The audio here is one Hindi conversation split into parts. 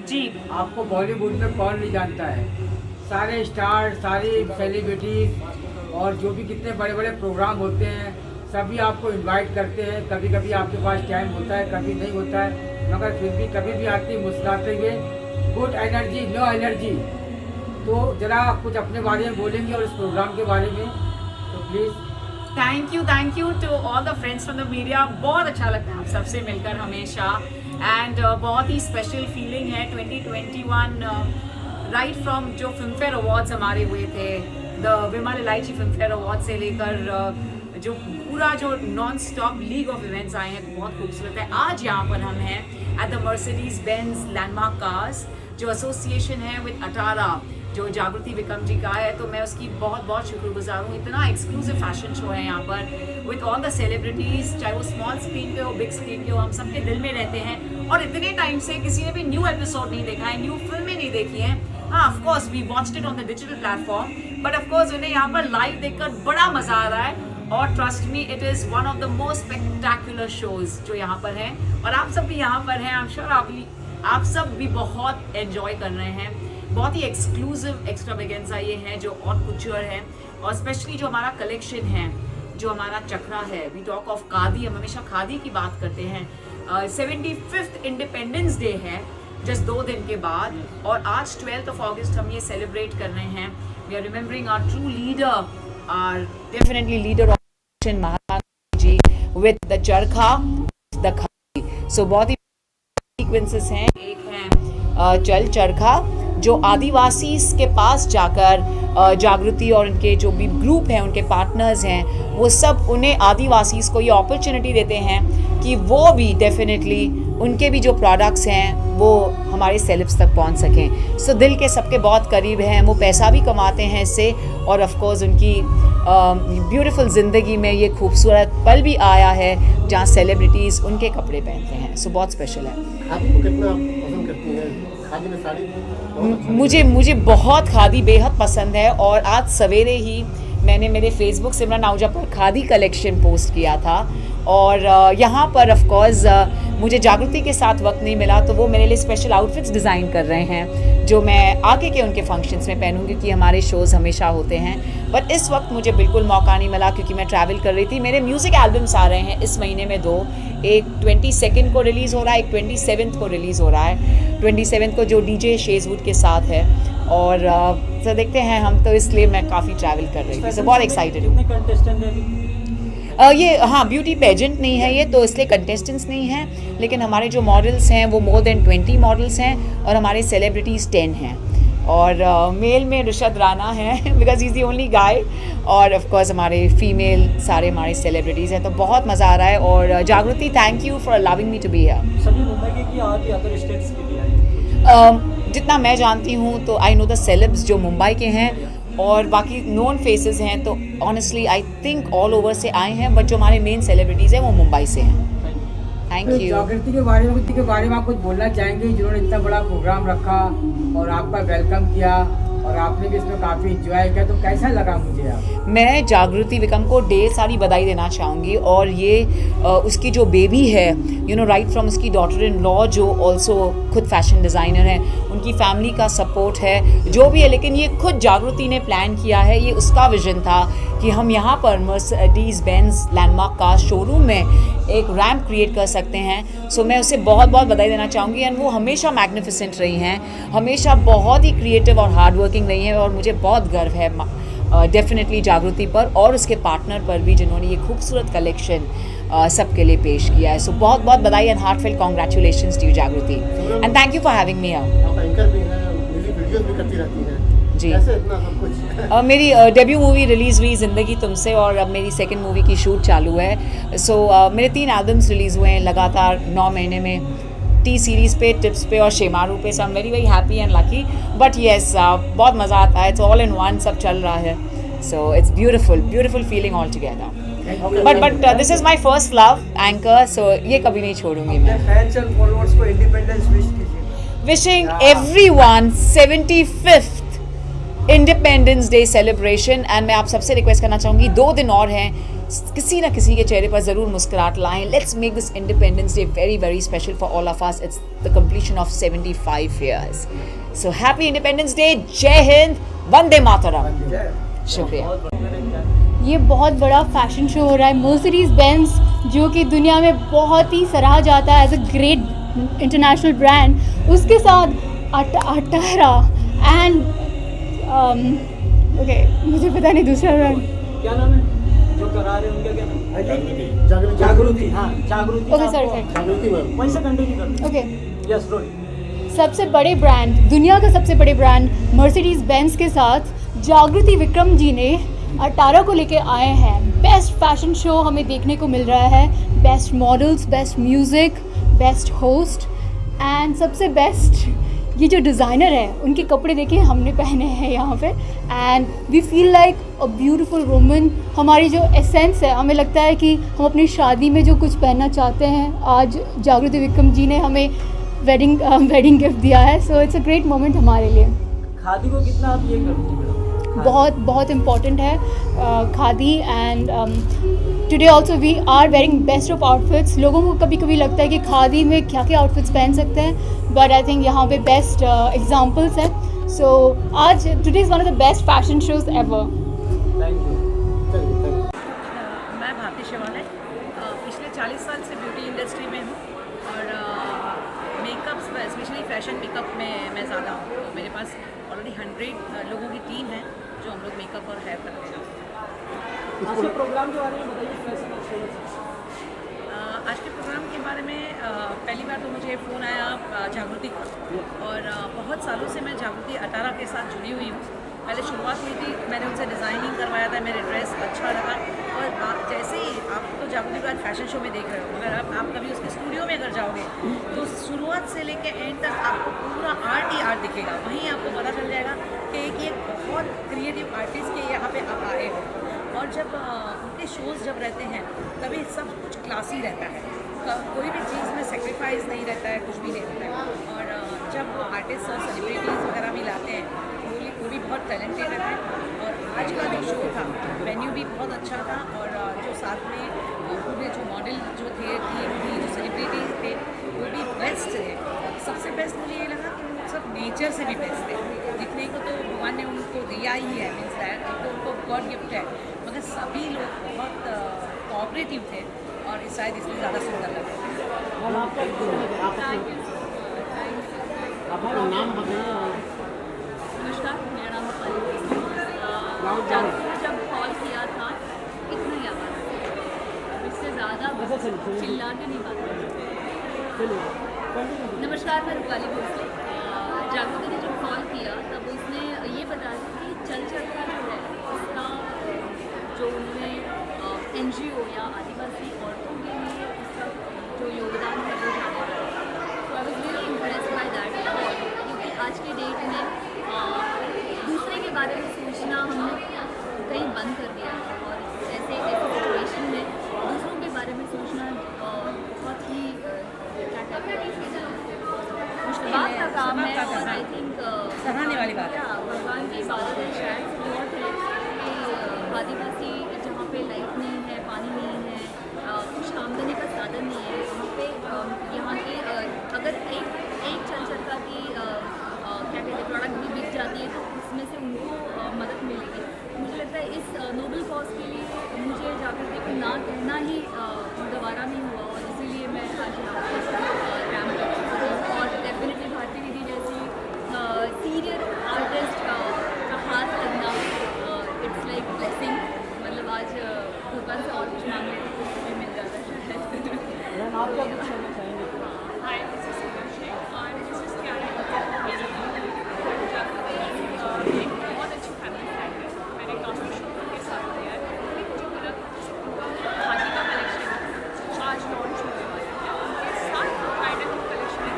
जी। आपको बॉलीवुड में कौन नहीं जानता है। सारे स्टार, सारी सेलिब्रिटीज और जो भी कितने बड़े बड़े प्रोग्राम होते हैं सभी आपको इनवाइट करते हैं। कभी कभी आपके पास टाइम होता है, कभी नहीं होता है, मगर फिर भी कभी भी आती मुस्कुराते हुए, गुड एनर्जी, नो एनर्जी। तो ज़रा कुछ अपने बारे में बोलेंगे और इस प्रोग्राम के बारे में, तो please. Thank you to all the friends from the media. बहुत अच्छा लगता है आप सबसे मिलकर हमेशा एंड बहुत ही स्पेशल फीलिंग है 2021 राइट फ्रॉम जो फिल्म फेयर अवार्ड्स हमारे हुए थे, द विमल इलायची फिल्म फेयर अवार्ड से लेकर जो पूरा जो non stop league of events आए हैं, बहुत खूबसूरत है। आज यहाँ पर हम हैं at the Mercedes Benz landmark cars, जो एसोसिएशन है विद अटारा, जो जागृति विक्रम जी का है, तो मैं उसकी बहुत बहुत शुक्रगुजार हूँ। इतना एक्सक्लूसिव फैशन शो है यहाँ पर विद ऑल द सेलिब्रिटीज, चाहे वो स्मॉल स्क्रीन पे हो, बिग स्क्रीन पे हो, हम सबके दिल में रहते हैं। और इतने टाइम से किसी ने भी न्यू एपिसोड नहीं देखा है, न्यू फिल्में नहीं देखी हैं। हाँ, of course we watched it on the digital platform, but of course उन्हें यहाँ पर लाइव देखकर बड़ा मजा आ रहा है। और trust me, it is one of the most spectacular shows जो यहाँ पर हैं, और आप सब भी यहाँ पर हैं। आई एम श्योर आप सब भी बहुत एंजॉय कर रहे हैं। बहुत ही एक्सक्लूसिव एक्स्ट्रावेगेंसा ये है जो और कुचर है, और स्पेशली जो हमारा कलेक्शन है, जो हमारा चक्रा है। वी टॉक ऑफ खादी, हम हमेशा खादी की बात करते हैं। 75th इंडिपेंडेंस डे है जस्ट 2 दिन के बाद, और आज 12th of August हम ये सेलिब्रेट कर रहे हैं। We are remembering our true leader, our definitely leader of Mahatma ji, with the charkha, the khadi. So बहुत ही सीक्वेंसेस हैं। एक है चल चरखा, जो आदिवासी के पास जाकर जागृति और उनके जो भी ग्रुप हैं, उनके पार्टनर्स हैं, वो सब उन्हें आदिवासी को ये अपॉर्चुनिटी देते हैं कि वो भी डेफिनेटली उनके भी जो प्रोडक्ट्स हैं वो हमारे सेलेब्स तक पहुंच सकें। सो दिल के सबके बहुत करीब हैं, वो पैसा भी कमाते हैं इससे, और ऑफ कोर्स उनकी ब्यूटीफुल ज़िंदगी में ये खूबसूरत पल भी आया है जहाँ सेलिब्रिटीज़ उनके कपड़े पहनते हैं। सो बहुत स्पेशल है। आपको कितना पसंद करती हैं खादी में साड़ी? मुझे बहुत खादी बेहद पसंद है, और आज सवेरे ही मैंने मेरे फेसबुक सिमरन आहूजा पर खादी कलेक्शन पोस्ट किया था। और यहाँ पर ऑफ कोर्स मुझे जागृति के साथ वक्त नहीं मिला, तो वो मेरे लिए स्पेशल आउटफिट्स डिज़ाइन कर रहे हैं जो मैं आगे के उनके फंक्शंस में पहनूंगी, क्योंकि हमारे शोज़ हमेशा होते हैं। बट इस वक्त मुझे बिल्कुल मौका नहीं मिला क्योंकि मैं ट्रैवल कर रही थी। मेरे म्यूज़िक एल्बम्स आ रहे हैं इस महीने में 2, एक 22 को रिलीज़ हो रहा है, एक 27 को रिलीज़ हो रहा है। 27 को जो DJ शेजवुड के साथ है, और तो देखते हैं हम, तो इसलिए मैं काफ़ी ट्रैवल कर रही थी। सो बहुत एक्साइटेड हूँ। ये हाँ, ब्यूटी पेजेंट नहीं है ये, तो इसलिए कंटेस्टेंट्स नहीं हैं, लेकिन हमारे जो मॉडल्स हैं वो मोर देन 20 मॉडल्स हैं, और हमारे सेलिब्रिटीज़ 10 हैं। और मेल में ऋषद राणा है because he is the only guy, और ऑफ कोर्स हमारे फीमेल सारे हमारे सेलिब्रिटीज़ हैं। तो बहुत मज़ा आ रहा है। और Jagriti, thank you for allowing me to be here. सभी मुंबई के कि आप अदर स्टेट्स के लिए आए? जितना मैं जानती हूँ तो आई नो द सेलेब्स जो मुंबई के हैं, और बाकी नोन फेसेस हैं, तो honestly I think all over से आए हैं, बट जो हमारे मेन सेलिब्रिटीज़ हैं वो मुंबई से हैं। Thank you. जागृति के बारे में आप कुछ बोलना चाहेंगे, जिन्होंने इतना बड़ा प्रोग्राम रखा और आपका वेलकम किया, और आपने भी इसमें काफ़ी इंजॉय किया, तो कैसा लगा मुझे आप? मैं जागृति विक्रम को ढेर सारी बधाई देना चाहूँगी, और ये उसकी जो बेबी है, राइट फ्रॉम उसकी डॉटर इन लॉ जो ऑल्सो खुद फैशन डिज़ाइनर है, उनकी फैमिली का सपोर्ट है जो भी है, लेकिन ये खुद जागृति ने प्लान किया है। ये उसका विजन था कि हम यहाँ पर मर्सिडीज बेंज लैंडमार्क का शोरूम में एक रैम्प क्रिएट कर सकते हैं। सो मैं उसे बहुत बहुत बधाई देना चाहूँगी। एंड वो हमेशा मैग्निफिसेंट रही हैं, हमेशा बहुत ही क्रिएटिव और हार्ड वर्किंग रही हैं, और मुझे बहुत गर्व है डेफिनेटली जागृति पर और उसके पार्टनर पर भी, जिन्होंने ये खूबसूरत कलेक्शन सबके लिए पेश किया है। सो बहुत बहुत बधाई and heartfelt congratulations to you Jagriti, and thank you for having me here. आप एंकर भी हैं, म्यूजिक वीडियोस भी करती रहती हैं जी। कैसे इतना सब कुछ? मेरी डेब्यू मूवी रिलीज़ हुई ज़िंदगी तुमसे, और अब मेरी सेकंड मूवी की शूट चालू है। सो मेरे 3 एल्बम्स रिलीज़ हुए हैं लगातार 9 महीने में, टी सीरीज़ पे, टिप्स पे और शेमारू पे। So I am very very happy and lucky, but yes बहुत मज़ा आता है। इट्स ऑल इन वन, सब चल रहा है। So it's beautiful feeling all together. But this is my first love anchor, so ये कभी नहीं छोड़ूंगी मैं। फैंस एंड फॉलोअर्स को इंडिपेंडेंस विश कीजिए। Wishing everyone 75th independence day celebration, and मैं आप सबसे रिक्वेस्ट करना चाहूँगी 2 दिन और हैं, किसी ना किसी के चेहरे पर ज़रूर मुस्कुराहट लाएं. Let's make this Independence Day very very special for all of us. It's the completion of 75 years. So happy Independence Day. Jai Hind. Vande Mataram. शुक्रिया. ये बहुत बड़ा फैशन शो हो रहा है. मर्सिडीज़ बेंज जो कि दुनिया में बहुत ही सराहा जाता है as a great international brand, उसके साथ अटारा एंड ओके मुझे पता नहीं दूसरा ब्रांड क्या नाम है जो करा रहे हैं, उनका क्या नाम है? जागृति हाँ, जागृति. ओके सर जागृति मैम वहीं से कंटिन्यू करते हैं. ओके. Yes role. सबसे बड़े ब्रांड, दुनिया का सबसे बड़े ब्रांड मर्सिडीज़ बेंज के साथ जागृति विक्रम जी ने अटारा को लेके आए हैं. बेस्ट फैशन शो हमें देखने को मिल रहा है. Best models, best music, best host and सबसे बेस्ट ये जो डिज़ाइनर है उनके कपड़े देखिए हमने पहने हैं यहाँ पे and we feel like a beautiful woman. हमारी जो एसेंस है, हमें लगता है कि हम अपनी शादी में जो कुछ पहनना चाहते हैं, आज जागृति विक्रम जी ने हमें वेडिंग गिफ्ट दिया है. So it's a great moment हमारे लिए. खादी को कितना आप ये करती हैं? बहुत बहुत इम्पॉर्टेंट है khadi and today also we are wearing best of outfits. लोगों को कभी कभी लगता है कि खादी में क्या क्या आउटफिट्स पहन सकते हैं, बट आई थिंक यहाँ पे बेस्ट एग्जांपल्स हैं. सो आज today is one of the best fashion shows ever. Thank you. मैं भारती शिवालय पिछले 40 साल से ब्यूटी इंडस्ट्री में हूँ और मेकअप स्पेशली फैशन मेकअप में मैं ज़्यादा हूँ. तो मेरे पास ऑलरेडी 100 लोगों की टीम है जो हम लोग मेकअप और हेयर करते हैं. आज के प्रोग्राम के बारे में बताइए. फैशन आज के प्रोग्राम के बारे में पहली बार तो मुझे फ़ोन आया जागृति का और बहुत सालों से मैं जागृति अटारा के साथ जुड़ी हुई हूँ. पहले शुरुआत हुई थी, मैंने उनसे डिज़ाइनिंग करवाया था, मेरे ड्रेस अच्छा लगा और जैसे ही आप तो जागृति को आज फैशन शो में देख रहे हो, मगर आप कभी उसके स्टूडियो में अगर जाओगे तो शुरुआत से लेकर एंड तक आपको पूरा आर्ट ही आर्ट दिखेगा. वहीं आपको पता चल जाएगा कि एक बहुत क्रिएटिव आर्टिस्ट के यहाँ पे आप आए हो. और जब उनके शोज़ जब रहते हैं तभी सब कुछ क्लासी रहता है. कोई भी चीज़ में सेक्रीफाइस नहीं रहता है, कुछ भी नहीं रहता है. और जब आर्टिस्ट और सेलिब्रिटीज़ वगैरह भी लाते हैं वो भी बहुत टैलेंटेड रहते हैं. और आज का जो शो था वेन्यू भी बहुत अच्छा था और जो साथ में पूरे जो मॉडल जो थे, टीम थी, जो सेलिब्रिटी थे, वो भी बेस्ट थे. सबसे बेस्ट मुझे ये लगा कि वो सब नेचर से भी बेस्ट थे. दिखने को तो भगवान ने उनको दिया ही है, मीन्स दैट तो उनको गॉड गिफ्ट है, मगर सभी लोग बहुत कोऑपरेटिव थे और शायद इसलिए ज़्यादा सुंदर लगे. मैम आपका आपका नाम बताइए. नमस्कार, मेरा नाम है जागृति ने जब कॉल किया था इतना ही आवाज़, इससे ज़्यादा चिल्ला के नहीं बात कर. नमस्कार, मैं रूपाली भोसले. जागृति ने जब कॉल किया तब उसने ये बताया कि चल का जो है उसका जो उन्होंने NGO या आदिवासी औरतों के लिए उसका जो योगदान है वो जाना है. तो I was really impressed by that, क्योंकि आज के डेट में दूसरे के बारे में सोचना हमने कहीं बंद कर दिया है और ऐसे सिचुएशन में दूसरों के बारे में सोचना बहुत ही क्या कहते हैं मुश्किल का काम है. और आई थिंक सराहने वाली बात है. भगवान की इबादत है, शायद बहुत है कि आदिवासी जहाँ पे लाइट नहीं है, पानी नहीं है, कुछ आमदनी का साधन नहीं है, वहाँ पे यहाँ के अगर एक चलचरका की क्या कहते हैं प्रोडक्ट भी बिक जाती है तो उसमें से उनको मदद मिलेगी. मुझे लगता है इस नोबल कॉज के लिए मुझे जागृति को ना कहना ही गवारा नहीं हुआ और इसीलिए मैं आज यहाँ पर काम कर रही हूँ. और डेफिनेटली भारती दीदी जैसी सीनियर आर्टिस्ट का हाथ लगना इट्स लाइक ब्लेसिंग. मतलब आज भगवान से और कुछ मांगने को कुछ भी मिल जाता है. मैम आप क्या कुछ कहना चाहेंगे? Hi, this is Sudashi and this is Kiara. एक बहुत अच्छी फैमिली फ्रेंड है. मैंने काफ़ी शोरों के साथ किया है. अभी मुझे मिला खादी का कलेक्शन आज लॉन्च होने वाला है. उनके साथ ब्राइडल कलेक्शन है.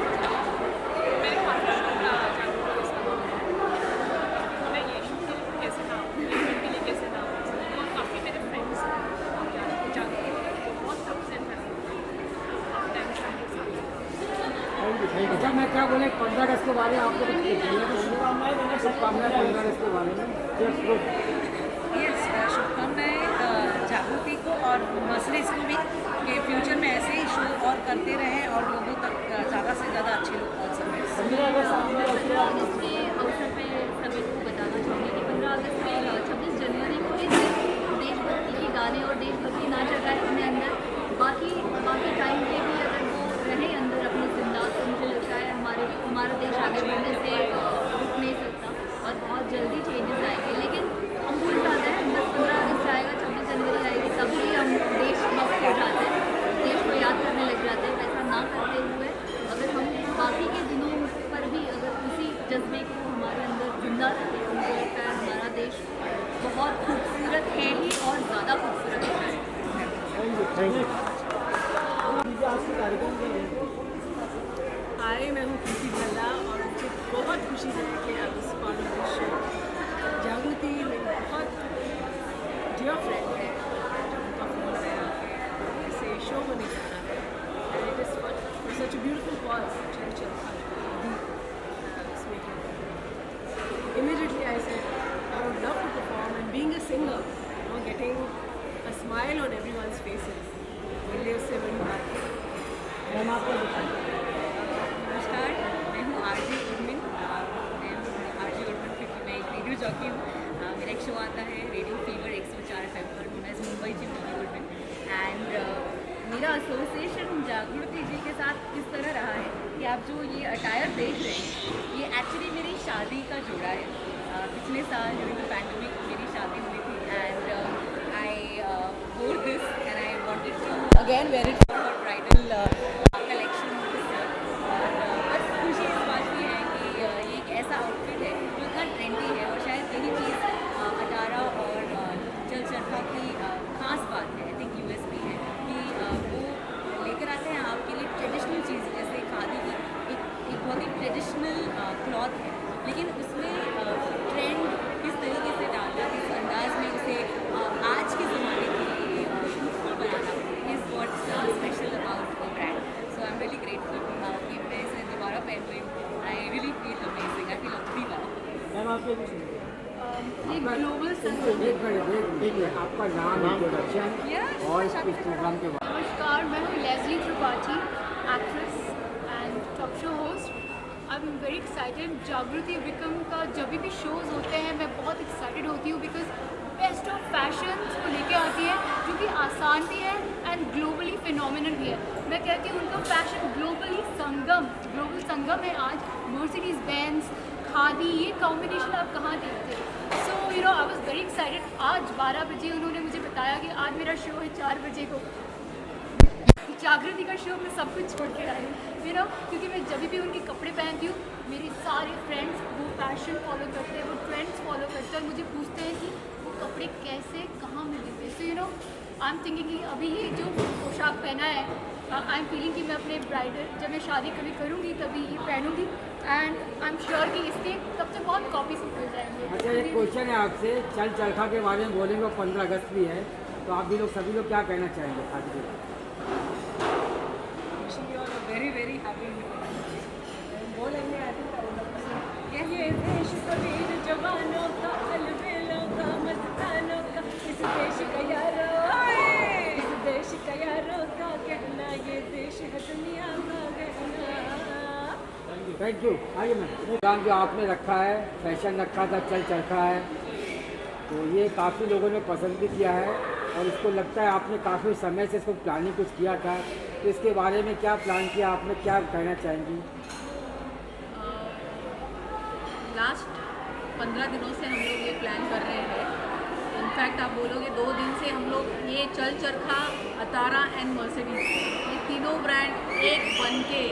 मैंने काफ़ी शो जानती हूँ इसका. मैं ये शूट के लिए कैसे नाम, इवेंट के लिए कैसे नाम, और काफ़ी मेरे फ्रेंड्स जानते हैं. बहुत रिप्रेजेंट करती अच्छा, मैं क्या बोले 15 अगस्त के बारे में आपको कुछ बोलना शुभकामनाएं 15 अगस्त के बारे में. शुभकामनाएं जागृति को और मर्सिडीज को भी कि फ्यूचर में ऐसे ही शो और करते रहें और लोगों तक ज़्यादा से ज़्यादा अच्छे लोग पहुँच सकें। इसके अवसर पे सभी को बताना चाहूँगी कि 15 अगस्त और 26 जनवरी को इस दिन देशभक्ति के गाने और देशभक्ति नाच रखा है अपने अंदर। बाकी टाइम पे भी अगर वो रहे अंदर अपनी जिंदा तो मुझे लगता है हमारा देश आगे बढ़ने से रुक नहीं सकता और बहुत जल्दी चेंजेस आएंगे। लेकिन हम भूल जाते हैं 10-15 अगस्त आएगा, 26 जनवरी आएगी, तभी हम देशभक्त हो जाते हैं, देश को याद करने लग जाते हैं। वैसा ना करते हुए अगर हम बाकी के दिनों पर भी अगर उसी जज्बे को हमारे अंदर जिंदा रखें तो मुझे लगता है हमारा देश बहुत खूबसूरत है ही और ज़्यादा खूबसूरत होता है। हाय, मैं हूँ प्रीति भल्ला और मुझे बहुत खुशी है कि आप इस पार्ट ऑफ दिस शो। जागृति मेरी बहुत डियर फ्रेंड है, जब उनका फोन आया कि ऐसे शो होने जा रहा है and it is for such a beautiful cause चल immediately I said I would love to perform, and being a singer, you know, getting a smile on everyone's faces, मेरे उससे बड़ी बात है। नमस्कार, मैं हूँ आरजी उर्मिन। मैं आरजी उर्मिन क्योंकि मैं एक रेडियो जॉकी हूँ। मेरा एक शो आता है रेडियो फीवर 104 FM पर, मैं मुंबई से उर्मिन। एंड मेरा एसोसिएशन जागृति जी के साथ किस तरह रहा है कि आप जो ये अटायर देख रहे हैं ये एक्चुअली मेरी शादी का जोड़ा है। पिछले साल ड्यूरिंग द पैंडेमिक मेरी शादी हुई थी and I wore this and I wanted to again wear it for bridal collection. बस खुशी इस बात की है कि ये एक ऐसा आउटफिट है जो इतना ट्रेंडी है और शायद यही चीज़ अटारा और चल चरखा की खास बात है, आई थिंक यूएसपी है कि वो लेकर आते हैं आपके लिए ट्रेडिशनल चीज़। जैसे खादी की एक बहुत ही ट्रेडिशनल क्लॉथ है, लेकिन उसमें ट्रेंड किस तरीके से डालना, किस अंदाज में उसे आज के ज़माने के लिए यूथफुल बनाना is what special about the brand. So I am really grateful कि मैं इसे दोबारा पहन रही हूँ। I really feel amazing, I feel अप्री वाओ। एक ग्लोबल आपका नाम, इंट्रोडक्शन और इस प्रोग्राम के बाद। नमस्कार, मैं हूँ Leslie Tripathi, actress and talk show host. I am very excited. Jagriti Vikram का जब भी शोज़ होते हैं मैं बहुत एक्साइटेड होती हूँ बिकॉज बेस्ट ऑफ फैशन को लेके आती है जो कि आसान भी है एंड ग्लोबली फिनोमिनल भी है। मैं कहती हूँ उनका फैशन ग्लोबल संगम है आज। मर्सिडीज बेंज, खादी, ये कॉम्बिनेशन आप कहाँ देखते हैं? So you know I was very excited. आज 12 बजे उन्होंने मुझे बताया कि आज मेरा शो है 4 बजे को। जागृति का शो मैं सब कुछ छोड़ के आई यू नो, क्योंकि मैं जब भी उनके कपड़े पहनती हूँ मेरे सारे फ्रेंड्स वो फैशन फॉलो करते हैं, वो ट्रेंड्स फॉलो करते हैं और मुझे पूछते हैं कि वो कपड़े कैसे कहाँ मिले थे। So you know I am thinking कि अभी ये जो पोशाक पहना है आई एम फीलिंग कि मैं अपने ब्राइडल जब मैं शादी कभी करूँगी तभी ये पहनूँगी एंड आई एम श्योर कि इसके तब से बहुत कॉपीज निकल जाएंगे। अच्छा, एक क्वेश्चन है आपसे, चल चरखा के बारे में बोलेंगे और 15 अगस्त भी है, तो आप भी लोग सभी लोग क्या कहना चाहेंगे खादी के? वेरी वेरी हैप्पी बोलेंगे। ये देश का वीर जवानों का, अलबेलों का, मस्तानों का, इस देश का यारो आए, इस देश का यारो का कहना, ये देश है दुनिया का कहना। Thank you. आइए मैम, प्रोग्राम जो आपने रखा है, फैशन रखा था, चल चरखा है, तो ये काफ़ी लोगों ने पसंद भी किया है और इसको लगता है आपने काफ़ी समय से इसको प्लानिंग कुछ किया था, तो इसके बारे में क्या प्लान किया आपने, क्या कहना चाहेंगी? लास्ट 15 दिनों से हम लोग ये प्लान कर रहे हैं। इनफैक्ट आप बोलोगे 2 दिन से हम लोग ये चल चरखा, अतारा एंड मर्सिडीज ये तीनों ब्रांड एक बन के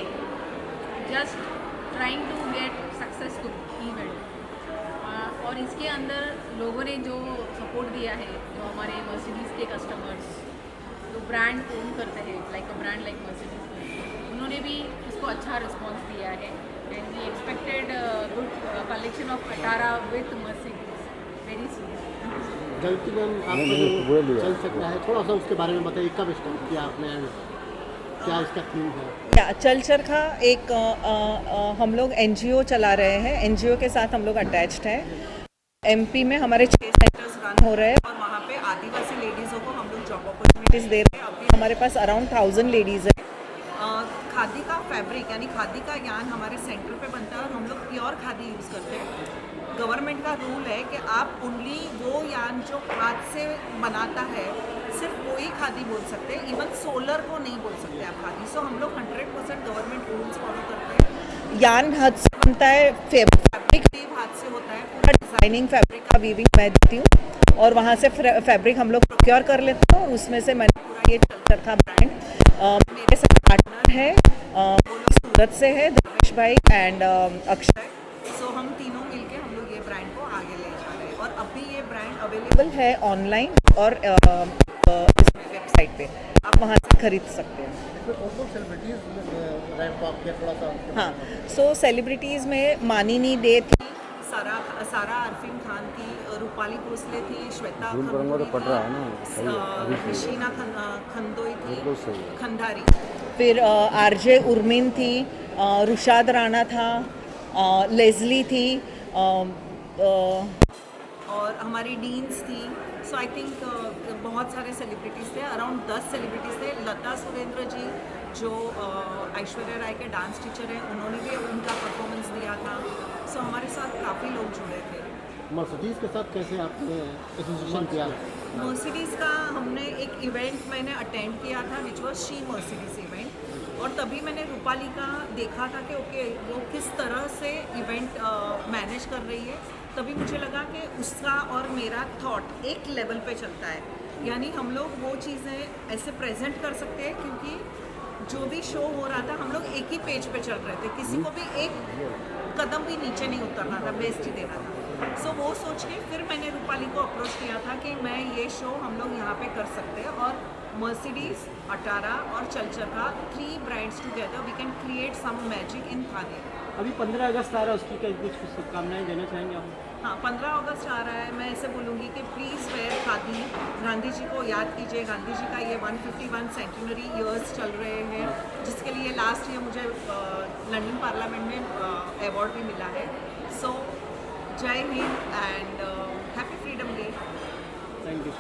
just trying to get successful event. और इसके अंदर लोगों ने जो सपोर्ट दिया है, जो हमारे मर्सिडीज़ के कस्टमर्स जो ब्रांड ओन करते हैं like a brand like Mercedes, उन्होंने भी इसको अच्छा रिस्पॉन्स दिया है and we expected good collection of Atara with Mercedes very soon. जल्दी मैम, आपका जो चल सकता है थोड़ा सा उसके बारे में बताइए, कब स्टार्ट किया आपने, क्या इसका थीम है? या चल चरखा एक हम लोग एनजीओ चला रहे हैं, एनजीओ के साथ हम लोग अटैच्ड हैं। एमपी में हमारे 6 सेंटर्स रन हो रहे हैं और वहाँ पे आदिवासी लेडीज़ों को हम लोग फैसिलिटीज़ दे रहे हैं। अभी हमारे पास अराउंड 1000 लेडीज़ है। खादी का फैब्रिक यानी खादी का यान हमारे सेंटर पे बनता है और हम लोग प्योर खादी यूज़ करते हैं। गवर्नमेंट का रूल है कि आप ओनली वो यान जो हाथ से बनाता है सिर्फ वो ही खादी बोल सकते हैं, इवन सोलर को नहीं बोल सकते आप खादी। सो हम लोग 100% गवर्नमेंट रूल्स फॉलो करते हैं। यान हाथ से बनता है, फैब्रिक भी हाथ से होता है। पूरा डिज़ाइनिंग फैब्रिक का वीविंग मैं देती हूँ और वहाँ से फैब्रिक हम लोग प्रोक्योर कर लेते हैं और उसमें से मैंने पूरा ये चलता था ब्रांड। मेरे साथ पार्टनर है, वो लोग सूरत से है, धर्मेश भाई एंड अक्षय। सो हम तीनों मिलके हम लोग ये ब्रांड को आगे ले जा रहे हैं और अभी ये ब्रांड अवेलेबल है ऑनलाइन और वेबसाइट पे, आप वहाँ से खरीद सकते हैं। इसमें कौन-कौन सेलिब्रिटीज़ रैंप अप किया थोड़ा सा? हाँ, सो सेलिब्रिटीज़ में मानिनी डे थी, सारा अरफिन खान थी, रूपाली भोसले थी, श्वेता शीना खंदोई थी, खंडारी, फिर आरजे उर्मिन थी, रुशाद राणा था, लेज़ली थी, और हमारी डीन्स थी। सो आई थिंक बहुत सारे सेलिब्रिटीज़ थे, अराउंड 10 सेलिब्रिटीज़ थे। लता सुरेंद्र जी जो ऐश्वर्या राय के डांस टीचर हैं, उन्होंने भी उनका परफॉर्मेंस दिया था। सो हमारे साथ काफ़ी लोग जुड़े थे। मर्सिडीज़ के साथ कैसे आपने एसोसिएशन किया? मर्सिडीज़ का हमने एक इवेंट मैंने अटेंड किया था which was she Mercedes event, और तभी मैंने रूपाली का देखा था कि ओके वो किस तरह से इवेंट मैनेज कर रही है। तभी मुझे लगा कि उसका और मेरा थॉट एक लेवल पे चलता है, यानी हम लोग वो चीज़ें ऐसे प्रेजेंट कर सकते हैं, क्योंकि जो भी शो हो रहा था हम लोग एक ही पेज पे चल रहे थे, किसी को भी एक कदम भी नीचे नहीं उतरना था, बेस्ट ही देना था। सो वो सोच के फिर मैंने रूपाली को अप्रोच किया था कि मैं ये शो हम लोग यहाँ पे कर सकते हैं, और मर्सिडीज़, अटारा और चलचर का 3 brands together we can create some magic in khadi. अभी 15 अगस्त आ रहा है, उसकी कुछ शुभकामनाएं देना चाहेंगे आप? हाँ, 15 अगस्त आ रहा है। मैं ऐसे बोलूँगी कि प्लीज़ वेयर खादी। गांधी जी को याद कीजिए, गांधी जी का ये 151 सेंटिनरी ईयर्स चल रहे हैं, जिसके लिए लास्ट ईयर मुझे लंदन पार्लियामेंट में अवार्ड भी मिला है। सो जय Hind and happy freedom day. Thank you.